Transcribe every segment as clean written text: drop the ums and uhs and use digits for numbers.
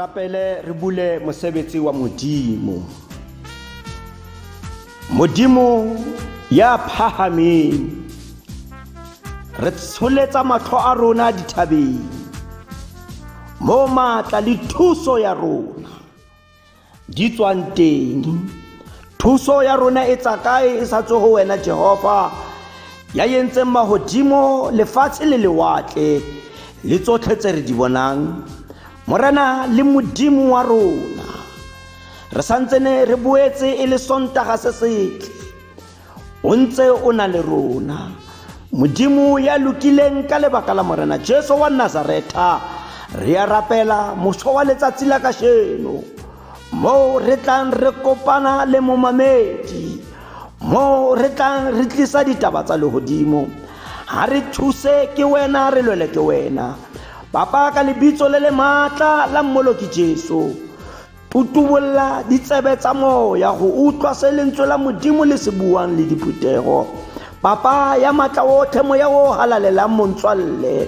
rapele re bule mosebetsi wa Modimo. Modimo ya phahameng, re tsholetsa mahlo a rona dithabeng, mo matla le thuso ya rona di tswang teng. Thuso ya rona e tsa kae e sa tswe ho wena Jehova, ya yentseng mahodimo, lefatshe le lewatle le tsotlhe tse re di bonang. Morena le Modimo wa rona, re santsene re boetse e le Sontaga se setle, o ntse o na le rona. Modimo ya lokileng ka lebaka la Morena Jesu wa Nazareta, re a rapela mosho wa letsatsi la kasheno, mo re tlang re kopana le momamedi, mo re tlang re tlisa ditaba tsa lehodimo. Ha re thuse ke wena, re lwele ke wena Papa, ka lebitso le le matla la Mmoloki Jesu. Tutubolla ditsebe tsa moya go utlwa se lentswe la Modimo le se buang le diphuthego. Papa ya matla otlhe, moya o halalelang montswalle,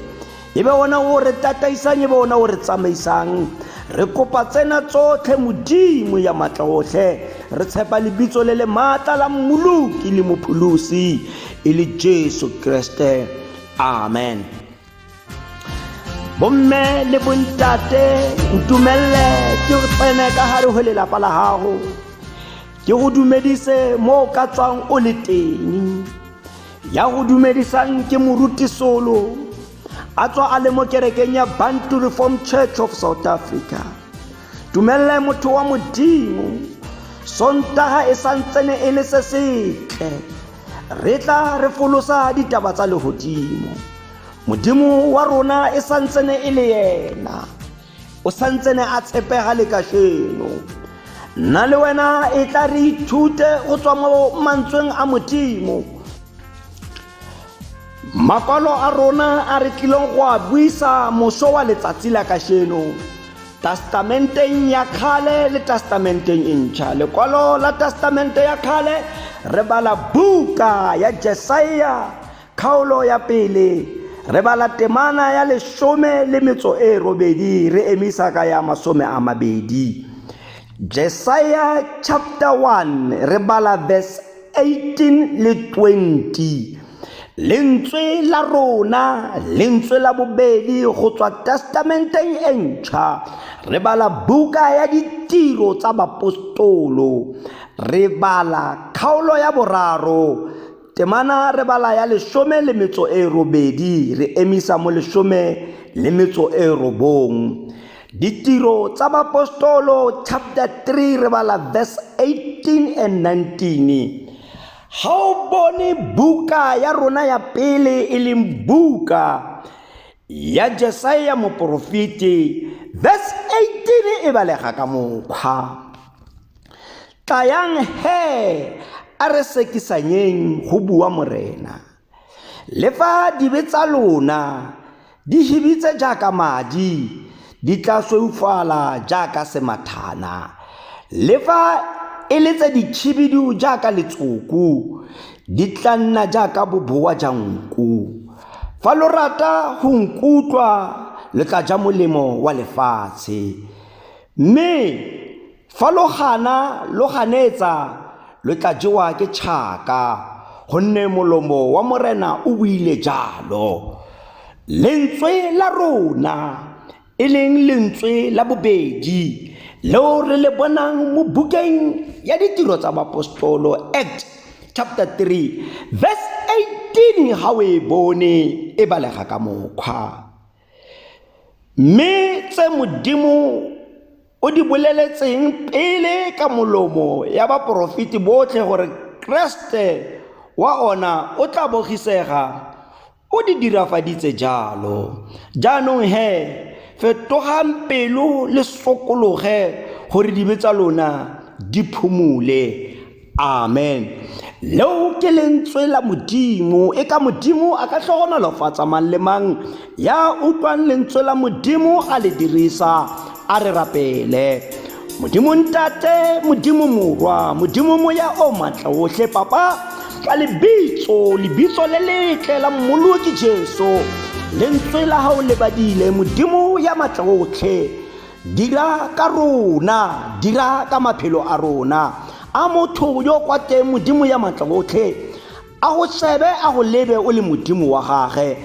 ebe ona o re tataisang, ebe ona o re tsamaisang. Re kopa tsena tsotlhe Modimo ya matla otlhe, re tshepa lebitso le le matla la Mmoloki le Mopholosi e le Jesu Kriste. Amen. Bomme le bontate, ntumelle ke re tsene ka hare ho lelapa la gago, ke go dumedise mo ka tswang o le teng. Ya go dumedisang ke moruti solo a tswa a le mo kerekeng ya Bantu Reformed Church of South Africa. Tumelle motho wa Modimo, Sontaga e santsene e le se setle, re tla re folosa ditaba tsa lehodimo. Modimo wa rona e santsene e le yena, o santsene a tshepega le kasheno. Nna le wena e tla re ithute go tswa mo mantsweng a Modimo. Makwalo a rona a re tlileng go a buisa moso wa letsatsi la kasheno, testamenteng ya kgale le testamenteng e ntšha. Lekwalo la testamente ya kgale re bala buka ya Jesaia kgaolo ya pele, re bala temana ya 18, re emisa ka ya 20. Jesaia chapter 1 re bala verse 18 le 20. Lentswe la rona, lentswe la bobedi go tswa testamenteng e ntšha, re bala buka ya ditiro tsa bapostolo, re bala kgaolo ya boraro, temana re bala ya 18, re emisa mo 19. Ditiro tsa bapostolo chapter 3 re bala verse 18 and 19. Ha o bone buka ya rona ya pele e leng buka ya Jesaia moprofeti, verse 18 e balega ka mokgwa. Tlayang he a re sekisanyeng go bua Morena, le fa dibe tsa lona di hibitse jaaka madi, di tla sveufala jaaka semathana, le fa e le tse dikhibidu jaaka letsoku, di tla nna jaaka boboa ja nku. Fa lo rata go nkutlwa, le tla ja molemo wa lefatshe, mme fa lo gana lo ganetsa, lo tla jewa ke tšhaka, gonne molomo wa Morena o buile jalo. Lentswe la rona e leng lentswe la bobedi leo re le bonang mo bukeng ya ditiro tsa bapostolo, Act chapter 3 verse 18, ha o e bone e balega ka mokgwa. Mme tse Modimo o di boleletseng pele ka molomo ya baprofeti botlhe gore Kriste wa ona o tla bogisega, o di dirafaditse jalo. Jaanong he, fetogang pelo le sokologe gore dibe tsa lona di phumule. Amen. Leo ke lentswe la Modimo, e ka Modimo a ka tlhogonolofatsa mang le mang ya utlwang lentswe la Modimo a le dirisa. A re rapele. Modimo ntate, Modimo morwa, Modimo moya o matla otlhe, Papa, ka lebitso le letle la Mmoloki Jesu, lentswe la hao le badile Modimo ya matla otlhe, dira ka rona, dira ka maphelo a rona. A motho yo kwa teng Modimo ya matla otlhe a go shebe a go lebe o le Modimo wa gage,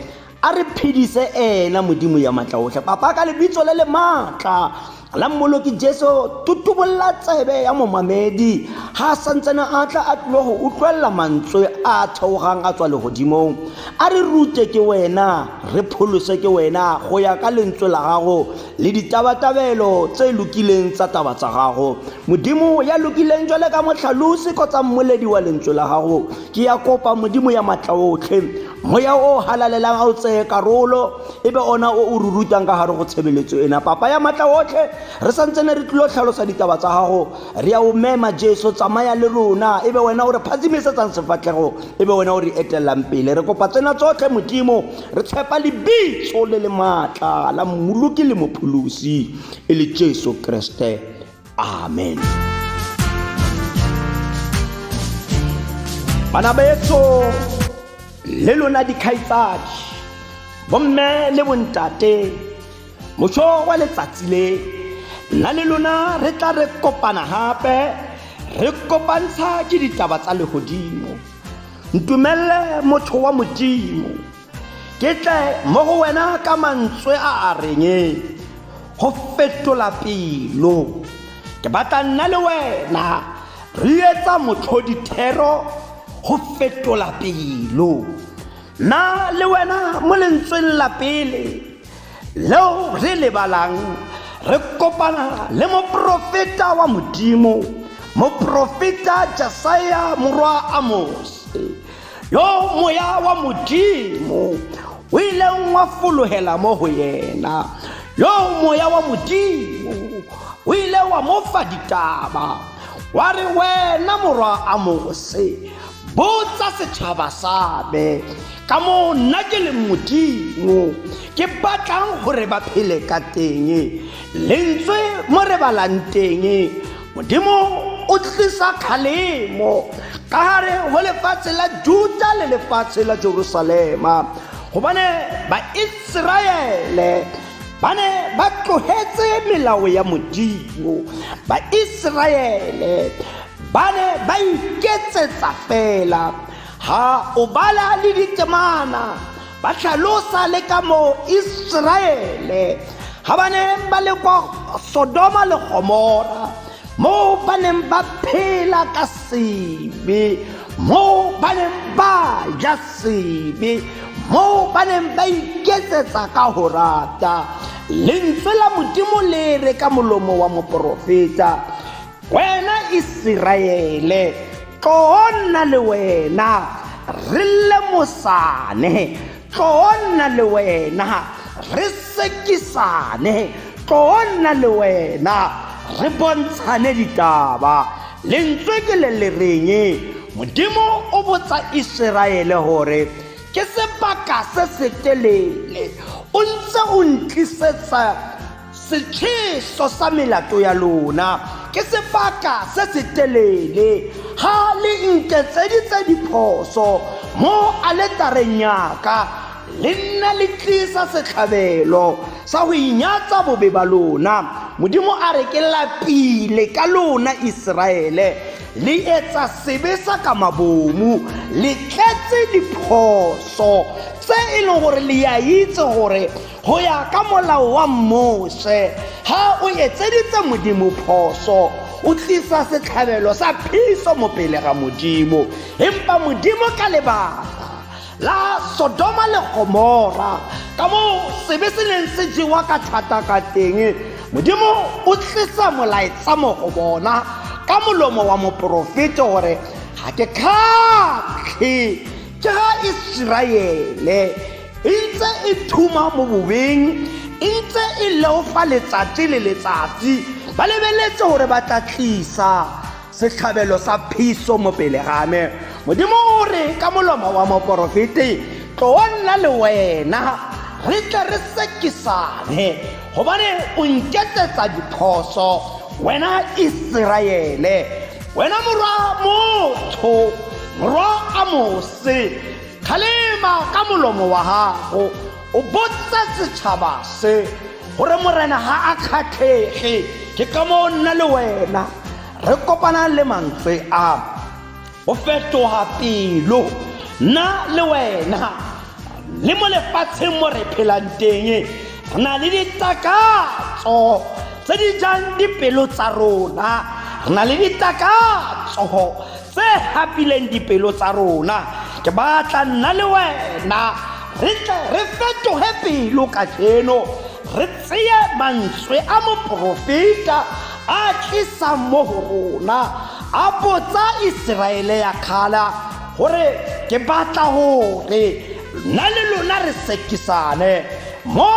a re phedise ena Modimo ya matla otlhe. Papa ka lebitso le le matla la mmoloki Jesu, tutubolla tsebe ya momamedi ha santsana a tla a tlo go utlwella mantswe a theogang a tswa lehodimong. A re rute ke wena, re pholose ke wena go ya ka lentswe la gago le ditabatabelo tse lokileng tsa taba tsa gago. Modimo ya lokileng jwale ka motlhalosi kgotsa mmoledi wa lentswe la gago, ke ya kopa Modimo ya matla otlhe, moya o halalelang a o tseye karolo ebe ona o rurutang ka gare go tshebeletso ena. Papa ya matla otlhe, re santsene re tlilo tlhalosa ditaba tsa gago, re a o mema Jesu, tsamaya le rona, ebe wena o re phatsimisetsang sefatlhego, ebe wena o re etellang pele. Re kopa tsena tsotlhe Modimo, re tshepa lebitso le le matla la mmoloki le mopholosi e le Jesu Kriste. Amen. Bana betso le lona dikgaitsadi, bomme le bontate, motho wa letsatsi le nna le lona re tla re kopana hape, re kopantsha ke ditaba tsa lehodimo. Ntumelle motho wa Modimo, ke tle mo go wena ka mantswe a reng go fetola pelo. Ke batla nna le wena re etsa motlhodithero go fetola pelo. Na le wena mo lentsweng la pele leo re lebalang, re kopana le moprofeta wa Modimo, moprofeta Jesaja morwa Amos, yo moya wa Modimo o ile wa folohela mo go yena. Yo moya wa Modimo o ile wa mo fa ditaba, wa re wena morwa Amos, botsa setšhaba sa me ka mo nna ke le Modimo ke batlang gore ba phele ka teng. Lentswe mo re balang teng, Modimo o tlisa kgalemo ka gare go lefatshe la Juda le lefatshe la Jerusalema, gobane Baiseraele ba ne ba tlogetse melao ya Modimo. Baiseraele ba ne ba iketsetsa fela. Ha o bala le ditemana ba tlhalosa le ka mo Israele ha ba ne ba le kwa Sodoma le Gomora, mo ba neng ba phela ka sebe, mo ba neng ba ja sebe, mo ba neng ba iketsetsa ka ho rata. Lentswe la Modimo le re ka molomo wa moprofeta, wena Israele, tloonna le wena re lemosane, tloonna le wena re sekisane, tloonna le wena re bontshane ditaba. Lentswe ke le reng Modimo o botsa Israele hore ke sebaka se setelele o ntse o ntlisetsa setšhiso sa melato ya lona, ke sebaka se setelele ha le nketseditse diphoso mo aletareng yaka, le nna le tlisa setlhabelo sa go inyatsa bobe ba lona. Modimo a re ke lapile ka lona Israele, le etsa sebe sa ka mabomu, le tletse diphoso tse e leng gore le a itse gore go ya ka molao wa Mose ha o etseditse Modimo phoso o tlisa setlhabelo sa phiso mo pele ga Modimo. Empa Modimo ka lebaka la Sodoma le Gomora ka mo sebe se neng se jewa ka thata ka teng, Modimo o tlisa molaetsa mo go bona ka molomo wa moprofeta gore ga ke kgatlhe ke ga Israele ntse e thuma mo bobeng, ntse e leofa letsatsi le letsatsi, ba lebeletse gore ba tla tlisa setlhabelo sa phiso mo pele ga me. Modimo o re ka molomo wa moprofete, tloonna le wena re tle re sekisane, gobane o nketsetsa diphoso wena Israele, wena morwa motho, morwa Amose, kgalema ka molomo wa gago o botsa setšhaba se gore morena ga a kgatlhege ke ka mo nna le wena re kopana le mantswe a o fetoga pelo nna le wena le mo lefatsheng mo re phelang teng re na le ditakatso tse di jang dipelo tsa rona re na le ditakatso tse hapileng dipelo tsa rona ke batla nna le wena re fetoge pelo ka jeno re tseye mantswe a moprofeta a tlisang mo go rona a botsa Iseraele ya kgala gore ke batla gore nna le lona re sekisane mo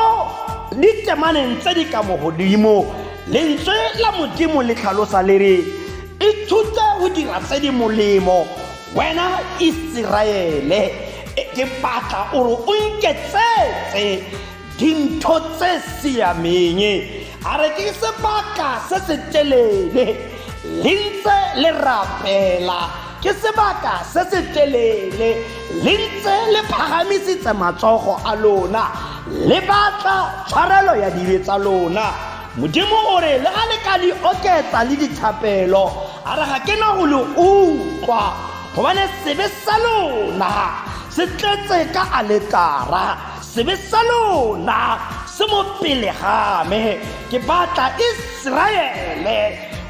ditemaneng tse di ka mo godimo lentswe la modimo le tlhalosa le re ithute go dira tse di molemo wena Iseraele ke batla gore o nketsetse dintho tse siameng a re ke sebaka se se telele le ntse le rapela ke sebaka se se telele le ntse le phagamisitse matsogo a lona le batla tshwarelo ya dibe tsa lona modimo o re le ga le ka di oketsa le dithapelo a re ga ke na go le utlwa gobane sebe sa lona se tletse ka aletara sebe sa lona se mo pele game ke batla Iseraele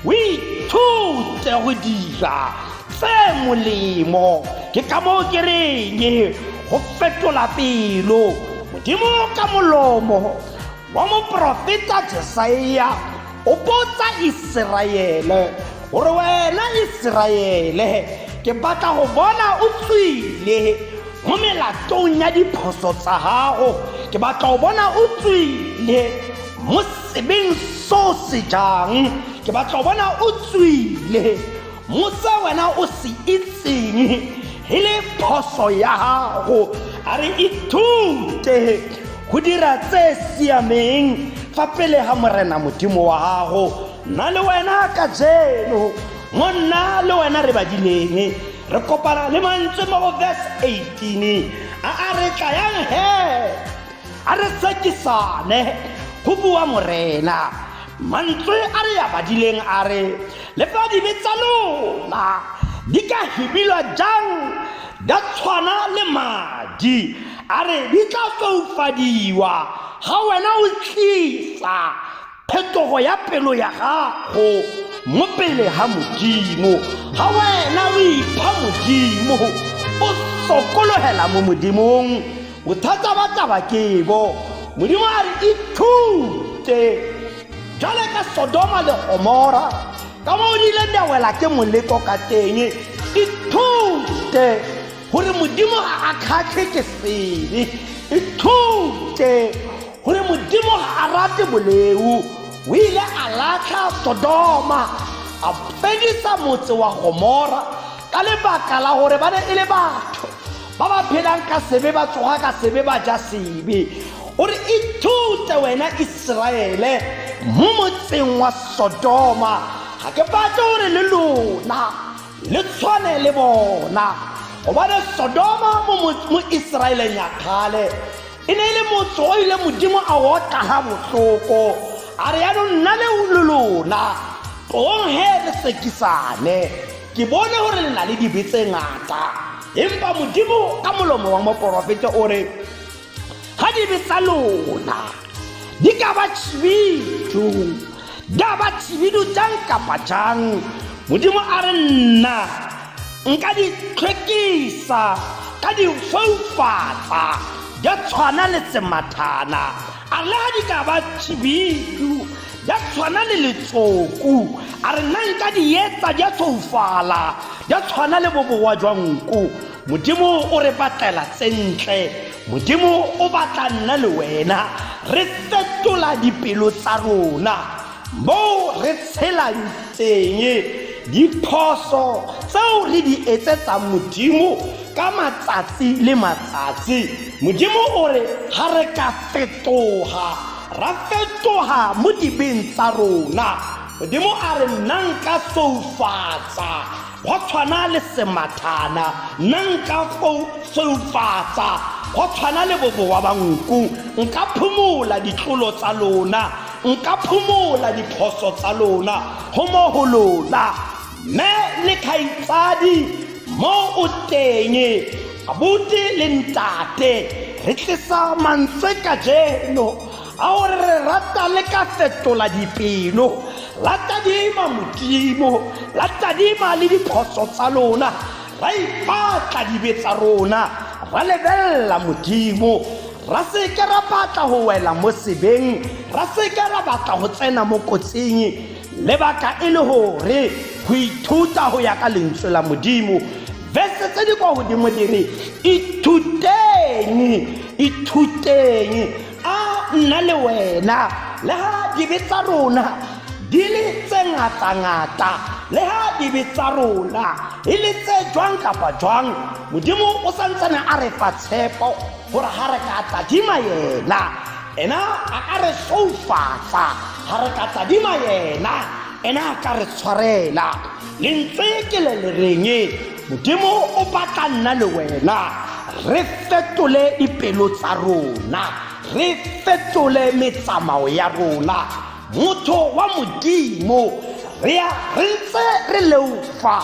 o ithute go dira tse molemo ke ka moo ke reng go fetola pelo modimo ka molomo wa moprofeta Jesaia o botsa Iseraele gore wena Iseraele ke batla go bona o tswile mo melatong ya diphoso tsa gago ke batla go bona o tswile mo sebeng so se jang ke batla go bona o tswile mo se wena o se itseng e le phoso ya gago a re ithute go dira tse siameng fa pele ga morena modimo wa gago nna le wena ka jeno mo nna le wena re badileng re kopana le mantswe mo go verse 18 a re tlayang he a re sekisane go bua morena mantswe a re ya badileng a re le fa dibe tsa lona di ka hibilwa jang da tshwana le madi a re di tla foufadiwa ga wena o tlisa phetogo ya pelo ya gago mo pele ga modimo ga wena o ipha modimo o sokolohela mo modimong bothata ba taba kebo modimo a re ithute jale ka Sodoma le Gomora ka mo di ile di wela ke moleko ka teng ithute gore modimo a khatlhe ke sebe ithute gore modimo a rate boleu o ile a latlha Sodoma a fedisa motse wa Gomora ka lebaka la gore ba ne e le batho ba ba phelang ka sebe ba tsoga ka sebe ba ja sebe gore ithute wena Iseraele mo motseng wa Sodoma ga ke batla gore le lona le tshwane le bona gobane Sodoma mo Iseraeleng ya kgale e ne le motse o ile modimo a otla ga botlhoko a re yaanong nna le lona tong he re sekisane ke bone gore le na le dibetse ngata empa modimo ka molomo wa moprofeta o re ga dibetsa lona di ka ba tšhibidu da ba tšhibidu jang kapa jang modimo a re nna nka di tlhwekisa ka di foufatsa di tshwana le semathana a le ga di ka ba tšhibidu di tshwana le letsoku a re nna nka di etsa di tsoufala di tshwana le bobowa jwa nku modimo o re batlela tsentle modimo o batla nna le wena re fetola dipelo tsa rona mo re tshelang teng diphoso tseo re di etsetsang modimo ka matsatsi le matsatsi modimo o re ga re ka fetoga ra fetoga mo dibeng tsa rona modimo a re nna nka soufatsa go tshwana le semathana nna nka soufatsa go tshwana le bobowa ba nku nka phumola ditlolo tsa lona nka phumola diphoso tsa lona go mo go lona me le khaitsadi mo o teng abuti le ntate re tlisa mantswe ka jeno a gore re rata le ka fetola dipelo la tadima modimo la tadima le diphoso tsa lona ra ipatla dibe tsa rona ra lebella modimo ra se ke ra batla go wela mo sebeng ra se ke ra batla go tsena mo kotsing lebaka e le gore go ithuta go ya ka lentswe la modimo verse tse di kwa godimo di re ithuteng a nna le wena le ha dibe tsa rona di le tse ngata le ha dibe tsa rona e le tse jwang kapa jwang modimo o santsane a re fa tshepo gore ha re ka tadima yena ena a ka re soufatsa ha re ka tadima yena ena a ka re tshwarela lentswe ke le reng modimo o batla nna le wena re fetole dipelo tsa rona re fetole metsamao ya rona motho wa modimo re ntse re leufa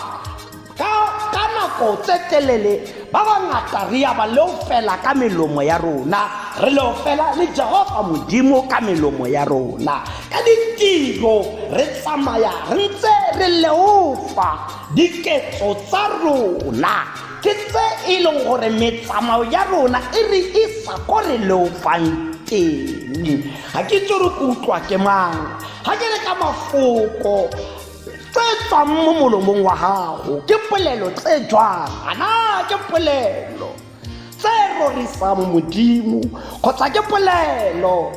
ka nako tse telele ba bangata re ya ba leofela ka melomo ya rona re leofela le Jehova modimo ka melomo ya rona ka ditiro re tsamaya re ntse re leufa diketso tsa rona ke tse e leng gore metsamao ya rona e re isa ko re leofang teng ga ke tsore ke utlwa ke mang ga ke le ka mafoko tse tswang mo molomong wa gago ke polelo tse jwang ana ke polelo tse rorisang modimo kgotsa ke polelo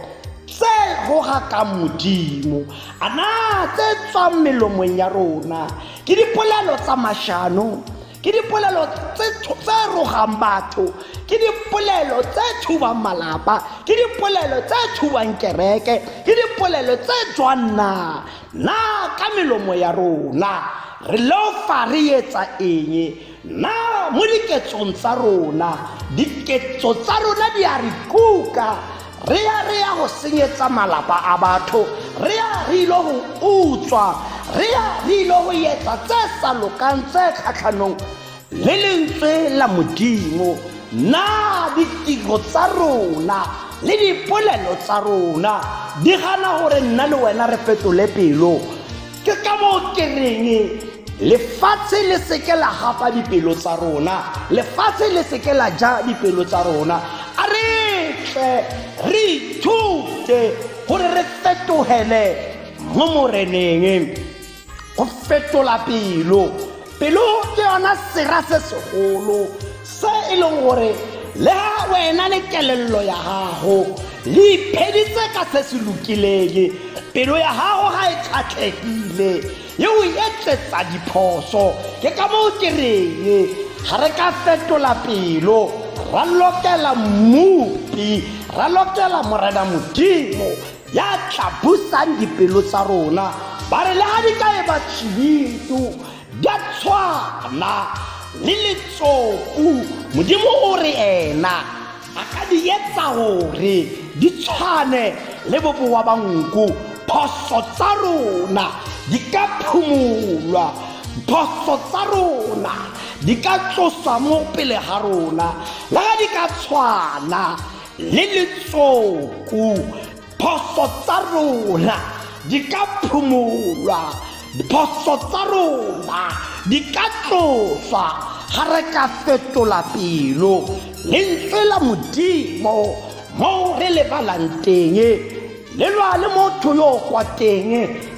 tse gogakang modimo ana tse tswang melomong ya rona ke dipolelo tsa mashano ke dipolelo tse rogang batho ke dipolelo tse thubang malapa ke dipolelo tse thubang kereke ke dipolelo tse jwang na ka melomo ya rona re lofa re etsa eng na mo diketsong tsa rona diketso tsa rona di a re kuka re ya go senyetsa malapa a batho re ilo go utswa re ilo go etsa tse sa lokang tse kgatlhanong le lentswe la modimo na ditiro tsa rona le dipolelo tsa rona di gana gore nna le wena re fetole pelo ke ka mo ke reng lefatshe le seke la gapa dipelo tsa rona lefatshe le seke la ja dipelo tsa rona a re tle re ithute gore re fetogele mo moreneng go fetola pelo ke yona sera se segolo se e leng gore le ha wena le kelello ya gago le ipheditse ka se se lokileng pelo ya gago ga e kgatlhegile ye o etsetsa diphoso ke ka moo ke reng ga re ka fetola pelo ra lokela mmupi ra lokela morena modimo ya tlhabusang dipelo tsa rona ba re le ga di ka e ba tšhibitu di a tshwana le letsoku modimo o re ena a ka di etsa gore di tshwane le bobowa ba nku phoso tsa rona di ka phumulwa phoso tsa rona di ka tloswa mo pele ga rona le ga di ka tshwana le letsoku phoso tsa rona di ka phumulwa diphoso tsa rona di ka tloswa ga re ka fetola pelo lentswe la modimo mo re lebalang teng le lwa le motho yo kwa teng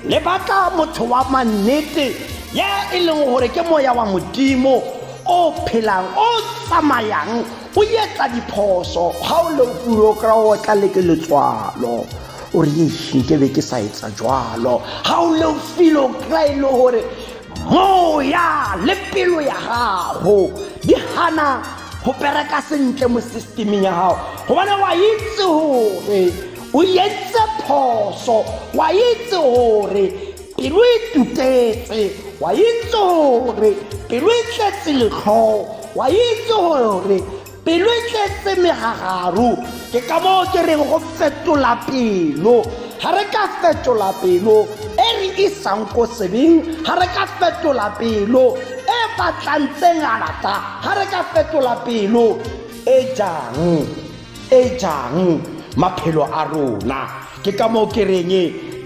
le batla motho wa mannete ya e leng gore ke moya wa modimo o phelang o tsamayang o etsa diphoso ga o le fulo kra o tla le ke letswalo o re ke be ke sa etsa jwalo ga o le filo kra ile gore moya le pelo ya gago di hana go pereka sentle mo systeming ya gago gobane wa itse gore o yetse phoso wa itse gore pelo e tutetse wa itse gore pelo e tletse letlho wa itse gore pelo e tletse megagaru ke ka moo ke reng go fetola pelo ga re ka fetola pelo e re isang ko sebeng ga re ka fetola pelo e batlang tse ngata ga re ka fetola pelo e jang maphelo a rona ke ka moo ke reng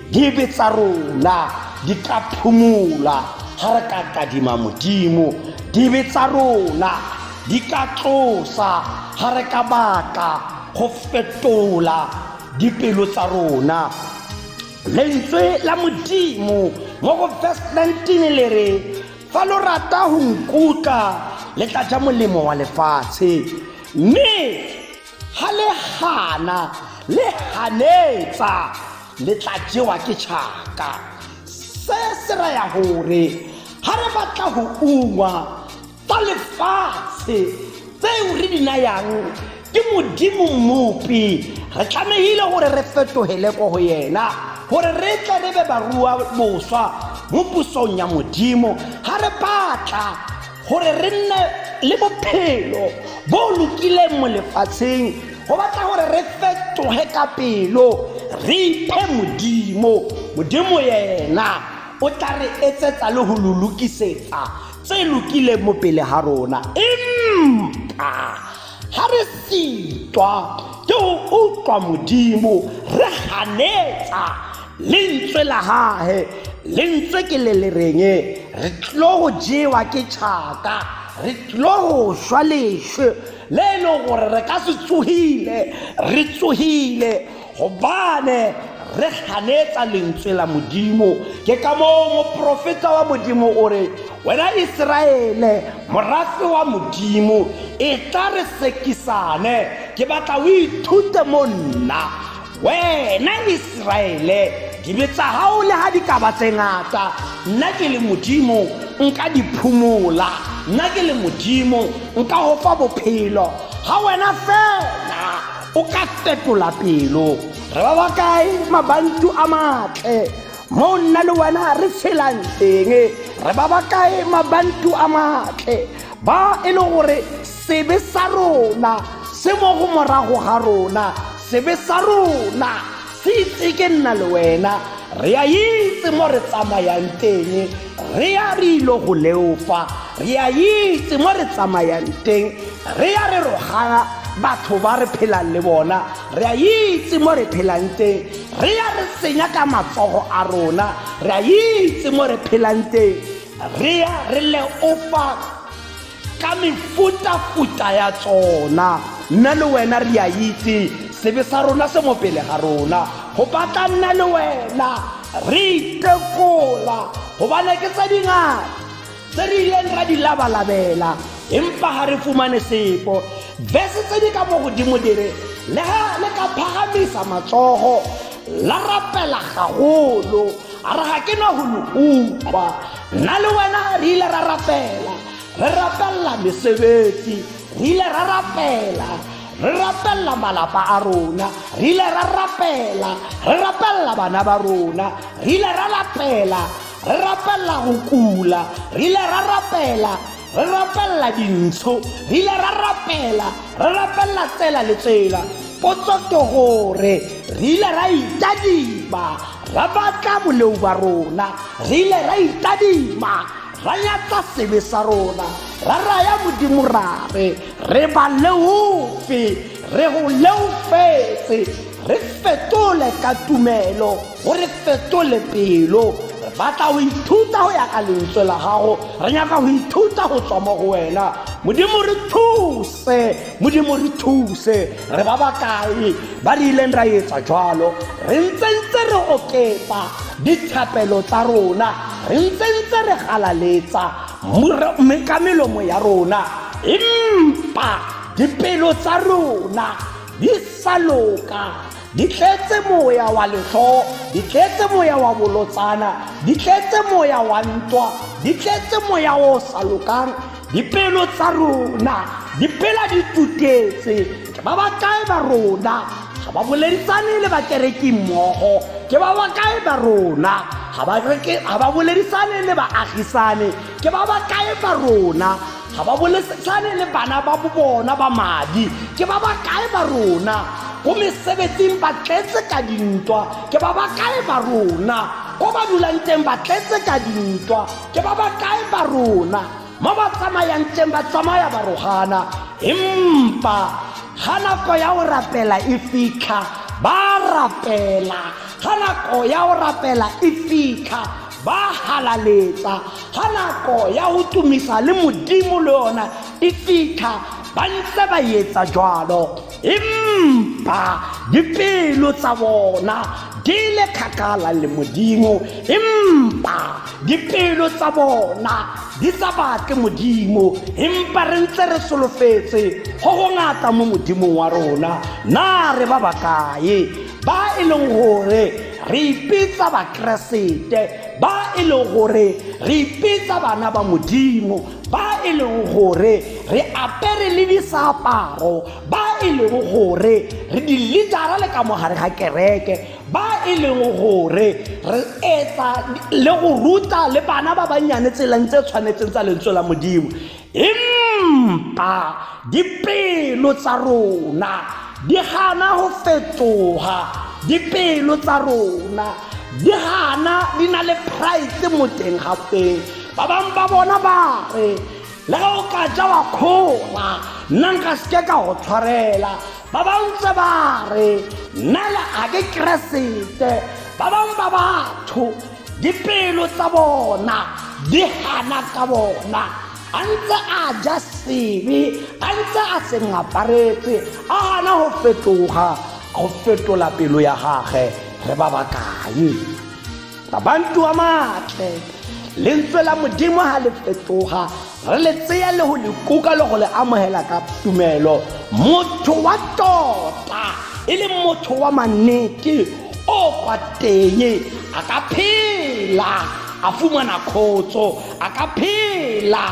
dibe tsa rona di ka phumola ga re ka kadima modimo dibe tsa rona di ka tlosa ga re ka batla go fetola dipelo tsa rona lentswe la modimo mo go verse 19 le re fa lo rata go nkutla le tla ja molemo wa lefatshe mme ga le gana le ganetsa le tla jewa ke tšhaka se se raya gore ga re batla go ungwa tsa lefatshe tseo re di nayang ke modimo mmopi re tlamehile gore re fetogele ko go yena gore re tle re be barua boswa mo pusong ya modimo ga re batla gore re nne le bophelo bo lokileng mo lefatsheng go batla gore re fetoge ka pelo re iphe modimo yena o tla re etsetsa le go lolokisetsa tse lokileng mo pele ga rona empa ga re sitwa ke go utlwa modimo re ganetsa lentswe la gage lentswe ke le reng re tlo go jewa ke tšhaka re tlo go šwa leswe le e leng gore re ka se tsogile gobane re ganetsa lentswe la modimo ke ka moo moprofeta wa modimo o re wena Israele morafe wa modimo e tla re sekisane ke batla o ithute mo nna wena Israele dibe tsa hao le ha di ka ba tse ngata nna ke le modimo nka di phumola nna ke le modimo nka go fa bophelo ga wena fela o ka fetola pelo re ba bakae mabantu a matle mo nna le wena re tshelang teng re ba bakae mabantu a matle ba e le gore sebe sa rona se mo go morago ga rona sebe sa rona se itse ke nna le wena re a itse mo re tsamayang teng re ya re ilo go leofa re a itse mo re tsamayang teng re ya re rogana batho ba re phelang le bona re a itse mo re phelang teng re ya re senya ka matsogo a rona re a itse mo re phelang teng re ya re le ofa ka mefuta-futa ya tsona nna le wena re a itse sebe sa rona se mo pele ga rona go batla nna le wena re itekola gobane ke tse dingata tse re ileng ra di labalabela empa ga re fumane sepo verse tse di ka mo godimo dire le ka phagamisa matsogo la rapela gagolo a re ga ke na go utlwa nna le wena re ile ra rapela mesebetsi re ile ra rapela malapa a rona re ile ra rapela bana ba rona re ile ra rapela go kula re ile ra rapela dintsho re ile ra rapela tsela le tsela potso ke gore re ile ra itadima ra batla boleu ba rona re ile ra itadima ra nyatsa sebe sa rona ra raya modimo re ba leofe re go leofetse re fetole ka tumelo gore fetole pelo re batla go ithuta go ya ka lentswe la gago re nyaka go ithuta go tswa mo go wena modimo re thuse re ba bakae ba di ileng ra etsa jalo re ntse re oketsa dithapelo tsa rona re ntse re galaletsa ka melomo ya rona empa dipelo tsa rona di sa loka di tletse moya wa letlho di tletse moya wa bolotsana di tletse moya wa ntwa di tletse moya o sa lokang dipelo tsa rona di phela di tutetse ke ba bakae ba rona ga ba boledisane le bakereki mmogo ke ba bakae ba rona ga ba boledisane le baagisane ke ba bakae ba rona ga ba bolesane le bana ba bona ba madi ke ba kae ba rona go mesebetsing ba tletse ka dintwa ke ba kae ba rona go ba dulang teng ba tletse ka dintwa ke ba kae ba rona mo ba tsamayang teng ba tsamaya ba rogana empa ga nako ya go rapela e fitlha ba rapela ga nako ya go rapela e fitlha ba halaletsa ga nako ya go tumisa le modimo le yona e fitlha ba ntse ba etsa jwalo empa dipelo tsa bona di le kgakala le modimo empa dipelo tsa bona di sa batle modimo empa re ntse re solofetse go go ngata mo modimong wa rona na re ba bakae ba e leng gore re ipitsa bakeresete ba e leng gore re ipitsa bana ba modimo ba e leng gore re apere le disaparo ba e leng gore re di leadera le ka mogare ga kereke ba e leng gore re etsa le go ruta le bana ba banyane tseleng tse tshwanetseng tsa lentswe la modimo empa dipelo tsa rona di gana go fetoga dipelo tsa rona di gana di na le price mo teng gapeng ba bang ba bona ba re le ga o ka ja wa kgola nna nka seke ka go tshwarela ba bantse ba re nna le a ke keresete ba bang ba batho dipelo tsa bona di gana ka bona a ntse a ja sebe a ntse a se ngaparetse a gana go fetoga go fetola pelo ya gage re ba bakae ba bantu a matle lentswe la modimo ha le fetoga re le tseya le go le kuka le go le amohela ka tumelo motho wa tota e le motho wa mannete o kwa teng a ka phela a fumana khotso a ka phela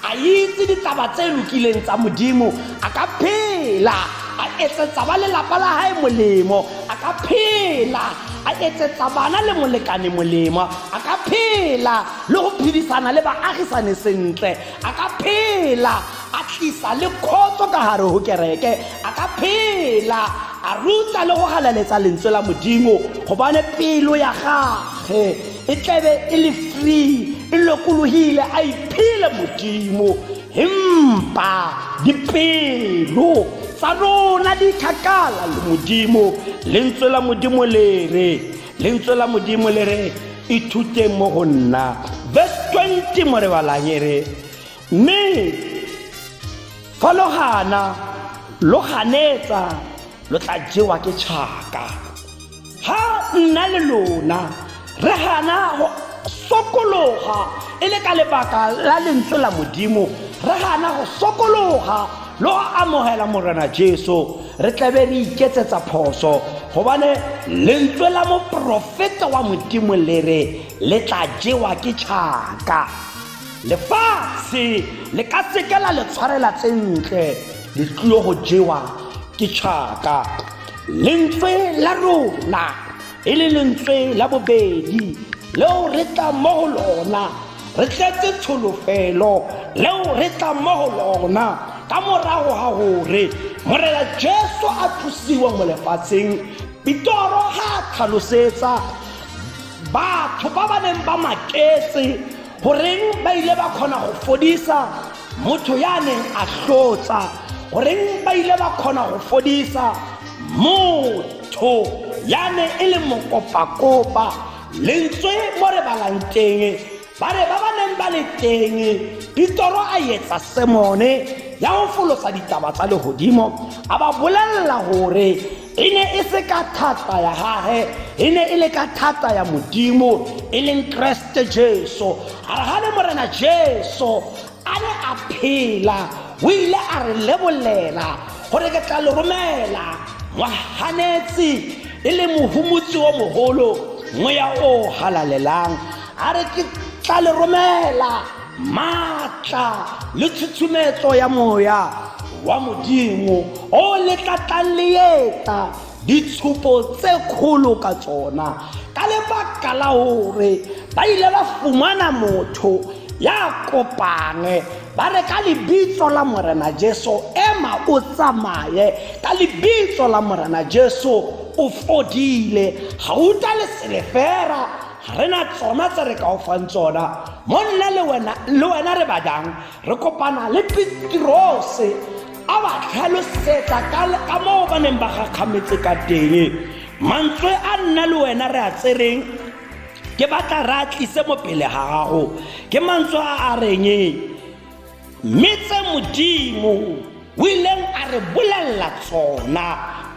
a itse ditaba tse lokileng tsa modimo a ka phela a etsetsa ba lelapa la hae molemo a ka phela a etsetsa bana le molekane molemo a ka phela le go phedisana le baagisane sentle a ka phela a tlisa le khotso ka gare go kereke a ka phela a ruta le go galaletsa lentswe la modimo gobane pelo ya gage e tlebe e le free e lokolohile a iphile modimo empa dipelo tsa rona di kgakala le modimo lentswe la modimo le re ithuteng mo go nna verse 20 mo re balanye re mme fa lo ganetsa lo tla jewa ke tšhaka ha nna le lona re gana go sokologa e le ka lebaka la lentswe la modimo re gana go sokologa lo amogela morena Jesu re tlabe re iketsetsa phoso gobane lentswe la moprofeta wa modimo le re le tla jewa ke tšhaka lefatshe le ka sekela le tshwarela tsentle le tlilo go jewa ke tšhaka lentswe la rona e le lentswe la bobedi leo re tla mo go lona re tletse tsholofelo leo re tla mo go lona ka morago ga gore morena Jesu a thusiwa mo lefatsheng Pitoro ga tlhalosetsa batho ba ba neng ba maketse goreng ba ile ba kgona go fodisa motho ya neng a hlotsa goreng ba ile ba kgona go fodisa motho ya ne e le mokopakopa lentswe mo re balang teng ba re ba ba neng ba le teng Pitoro a etsa semone ya go folosa ditaba tsa lehodimo a ba bolella gore e ne e se ka thata ya gage e ne e le ka thata ya modimo e leng Kriste Jesu a ga le morena Jesu a ne a phela o ile a re lebolela gore ke tla le romela mohanetsi e le mohumutsi o mogolo moya o halalelang a re ke tla le romela matla le tshutshumetso ya moya wa modimo o le tlatlang leeta ditshupo tse kgolo ka tsona ka lebaka la hore ba ile ba fumana motho ya kopang ba re ka lebitso la Morena Jesu ema o tsamaye, ka lebitso la Morena Jesu o fodile, ga o ta le selefera, ga rena tsona tse re ka o fang tsona. Monna le wena re badang re kopana le Petrose a ba tlhalosetsa ka moo ba neng ba gakgametse ka teng. Mantswe a nna le wena re a tsereng ke batla re a tlise mo pele ga gago ke mantswe a reng metse Modimo o ileng a re bolella tsona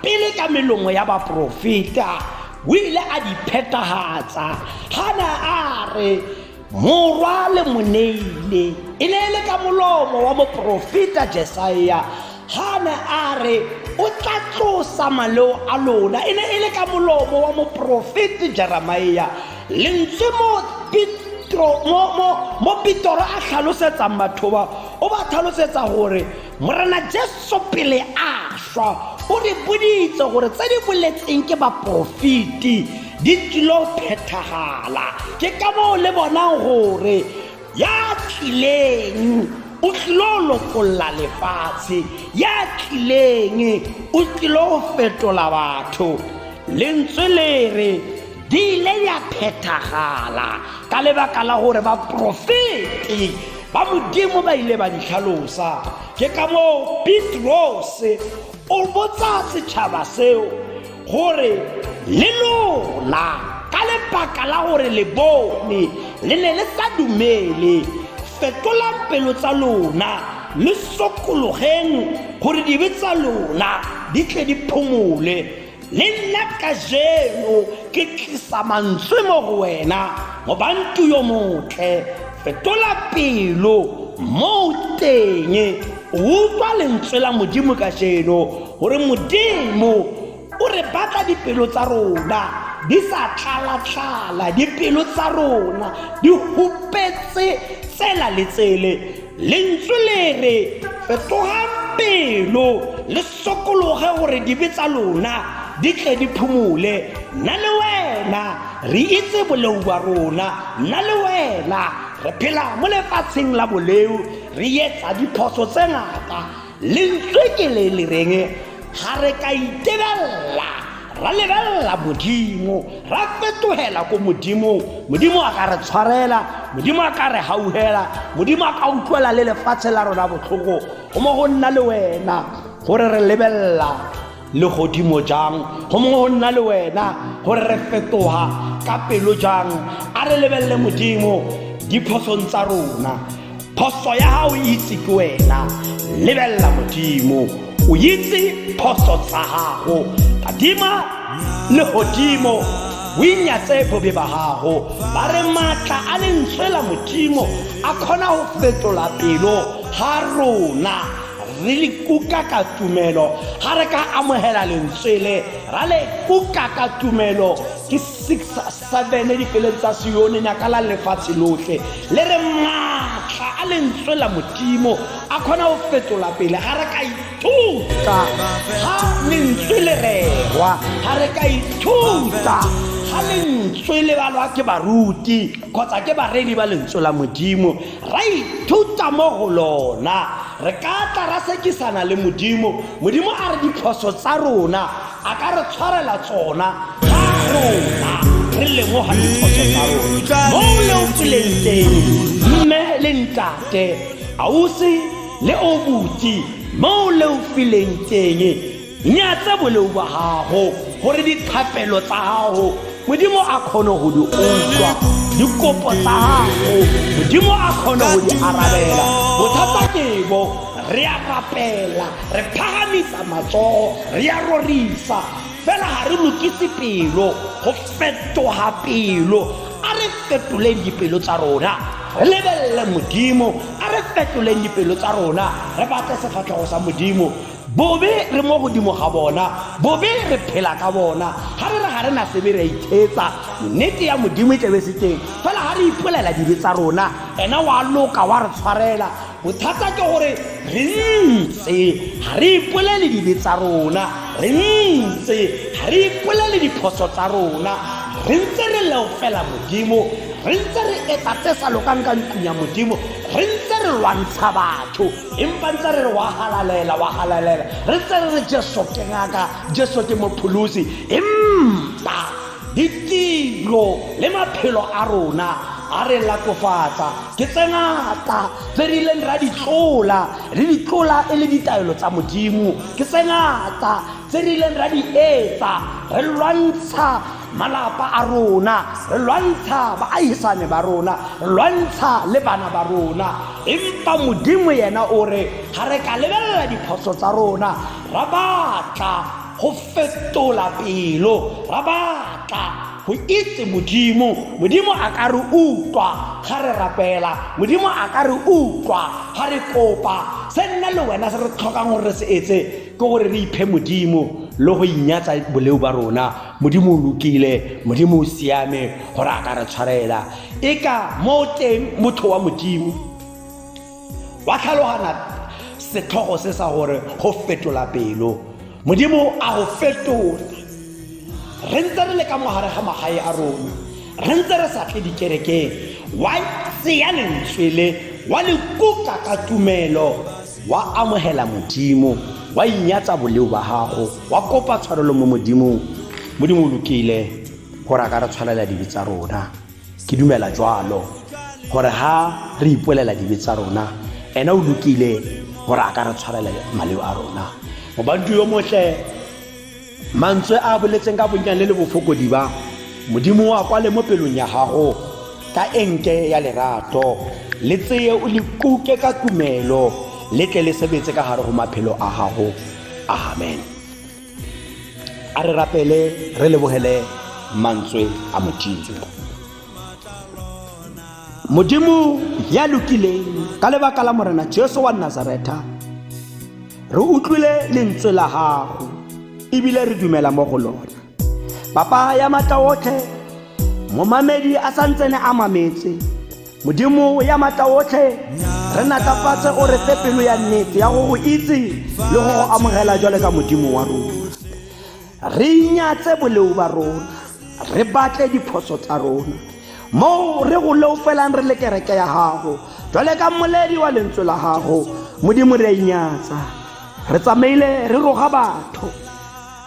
pele ka melomo ya baprofeta, o ile a di phethagatsa gana a re morwa le moneile e ne le ka molomo wa moprofeta Jesaja, gana a re o tla tlosa maleo a lona e ne e le ka molomo wa moprofeta Jeremia. Lentswe mo Pitoro a tlhalosetsang batho ba o ba tlhalosetsa gore Morena Jesu pele a šwa o re boditse gore tse di boletseng ke baprofeti di tlilo phethagala. Ke ka moo le bonang gore ya tlileng o tlilo lokolla lefatshe, ya tlileng o tlilo fetola batho. Lentswe le re di ile ya phethagala ka lebaka la gore baprofeti ba Modimo ba ile ba di tlhalosa. Ke ka moo Petrose o botsa setšhaba seo gore le lona ka lebaka la gore le bone le ne le sa dumele, fetolang pelo tsa lona le sokologeng gore dibe tsa lona di tle di phomole. Le nna kajeno ke tlisa mantswe mo go wena mobantu yo motle, fetola pelo mo teng o utlwa lentswe la Modimo kajeno gore Modimo o re batla dipelo tsa rona di sa tlala-tlala, dipelo tsa rona di hupetse tsela le tsele. Lentswe le re fetoga pelo le sokologe gore dibe tsa lona di tle di phumole. Nna le wena re itse boleu ba rona, nna le wena re phela mo lefatsheng la boleu, re etsa diphoso tse ngata. Lentswe ke le reng ga re ka itebella ra lebella Modimo, ra fetohela ko Modimo, Modimo a ka re tshwarela, Modimo a ka re hauhela, Modimo a ka utlwela le lefatshe la rona botlhoko go mo go nna le wena gore re lebella le godimo jang, go mo go nna le wena gore re fetoha ka pelo jang. A re lebelle Modimo diphosong tsa rona. Phoso ya hao itse ke wena, lebella Modimo o itse phoso tsa gago, kadima le godimo o inyatse bobe ba gago. Ba re matla a lentswe la Modimo a kgona go fetola pelo ga rona re le kuka ka tumelo. Ga re ka amohela lentswe le ra le kuka ka tumelo ke 6-7 difeleng tsa Sione nyaka la lefatshe lotlhe le re matla a lentswe la Modimo a kgona go fetola pele ga re ka ithuta ga lentswe le rewa, ga re ka ithuta ga lentswe le balwa ke baruti kgotsa ke baredi ba lentswe la Modimo, ra ithuta mo go lona. Re ka tla ra sekisana le Modimo, Modimo a re diphoso tsa rona a ka re tshwarela tsona ga rona re lemoga diphoso tsa rona. Mo le o tswileng teng mme le ntate, ausi le obuti, mo le o fileng teng nyatsa boleu ba gago gore dithapelo tsa gago Modimo a kgone go di utlwa, dikopo tsa gago Modimo a kgone go di arabela. Bothata ke bo re a rapela, re phagamisa matsogo, re a rorisa fela ga re lokise pelo go fetoga pelo. A re fetoleng dipelo tsa rona, re lebelle Modimo, a re fetoleng dipelo tsa rona, re batle sefatlhego sa Modimo. Bobe re mo godimo ga bona, bobe re phela ka bona. Ga re re ga re na sebe re ithetsa nnete ya Modimo e tlebe se teng fela ga re ipolela dibe tsa rona, ena wa loka wa re tshwarela. Bothata ke gore re ntse ga re ipolele dibe tsa rona, re ntse ga re ipolele diphoso tsa rona, re ntse re leofela Modimo, re ntse re etsa tse sa lokang ka ntlong ya Modimo, re ntse re lwantsha batho, empa ntse re wa halalela re ntse re re Jesu ke ngaka, Jesu ke mopholosi, empa ditiro le maphelo a rona a re lakofatsa ke tse ngata tse di ileng ra di tlola e le ditaelo tsa Modimo, ke tse ngata tse di ileng ra di etsa re lwantsha malapa a rona, re lwantsha baahisane ba rona, re lwantsha le bana ba rona, empa Modimo yena o re ga re ka lebelela diphoso tsa rona, ra batla go fetola pelo, ra batla go itse Modimo a ka re utlwa ga re rapela, Modimo a ka re utlwa ga re kopa. Se nna le wena se re tlhokang gore re se etse ke gore re iphe Modimo le go inyatsa boleu ba rona. Modimo o lokile, Modimo o siame gore a ka re tshwarela. E ka mo teng motho wa Modimo wa tlhalogana setlhogo se sa gore go fetola pelo, Modimo a go fetola. Re ntse re le ka mogare ga magae a rona, re ntse re sa tle dikerekeng, wa tseya lentswe le, wa le kuka ka tumelo, wa amogela Modimo, wa inyatsa boleu ba gago, wa kopa tshwarelo mo Modimong. Modimo o lokile gore a ka re tshwalela dibe tsa rona. Ke dumela jwalo gore ha re ipolela dibe tsa rona, ena o lokile gore a ka re tshwarela maleu a rona. Mobantu yo motle, mantswe a boletseng ka bonnyane le bofokodi ba Modimo wa kwa le mo pelong ya gago ka enke ya lerato, le tseye o le kuke ka tumelo, le tle le sebetse ka gare go maphelo a gago. Amen. A re rapele re lebogele mantswe a Modimo. Modimo ya lokileng ka lebaka la Morena Jesu wa Nazareta, re utlwile lentswe la gago ebile re dumela mo go lona. Papa ya matla otlhe, momamedi a santsene a mametse, Modimo ya matla otlhe, re natafatse o re fe pelo ya nnete ya go go itse le go go amogela jwale ka Modimo wa rona. Re inyatse boleu ba rona, re batle diphoso tsa rona, mo re go leofelang re le kereke ya gago jwale ka mmoledi wa lentswe la gago. Modimo re inyatsa, re tsamaile re roga batho,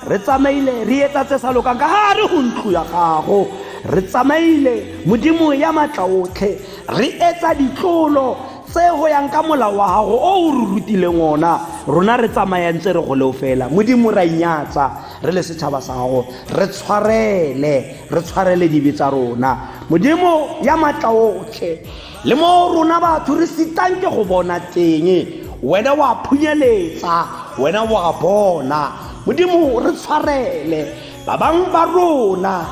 re tsamaile re etsa tse sa lokang ka gare go ntlo ya gago, re tsamaile Modimo ya matla otlhe re etsa ditlolo tse go yang ka molao wa gago o re rutileng ona, rona re tsamaya ntse re go leofela. Modimo ra inyatsa re le setšhaba sa gago, re tshwarele dibe tsa rona. Modimo ya matla otlhe, le mo rona batho re sitang ke go bona teng, wena wa phunyeletsa, wena wa bona. Modimo re tshwarele, ba bang ba rona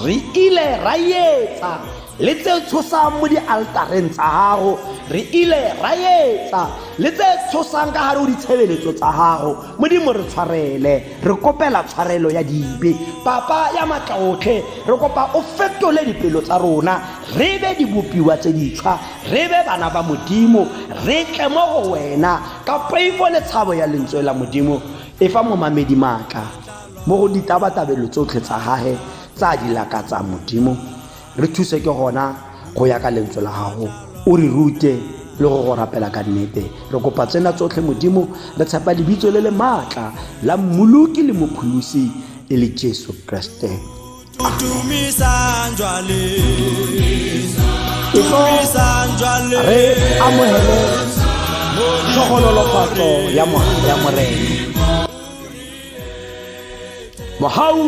re ile ra etsa le tse tshosang mo dialtareng tsa gago, re ile ra etsa le tse tshosang ka gare go ditshebeletso tsa gago. Modimo re tshwarele, re kopela tshwarelo ya dibe. Papa ya matla otlhe, re kopa o fetole dipelo tsa rona, re be dibopiwa tse ditšhwa, re be bana ba Modimo, re tle mo go wena ka poifo le tshabo ya lentswe la Modimo. E fa momamedi maatla mo go ditabatabelo tsotlhe tsa gage tsa di lakatsa. Modimo re thuse ke gona go ya ka lentswe la gago, o re rute le go rapela ka nnete. Re kopa tsena tsotlhe Modimo, re tshepa lebitso le le maatla la mmoloki le mopholosi e le Jesu Kriste. Re amohele tlhogonolofatso ya Morena, mohau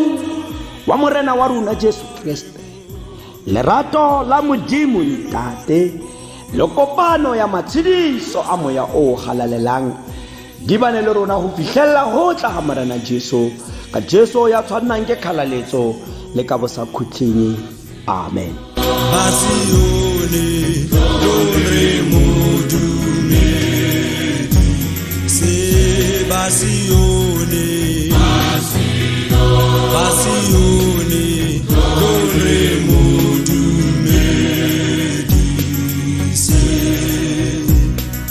wa Morena wa rona Jesu Kriste, lerato la Modimo Ntate, le kopano ya matshediso a moya o galalelang di bane le rona go fitlhella go tla ga Morena Jesu, ka Jesu ya tshwannang ke kgalaletso le ka bosa khutleng. Amen. Basione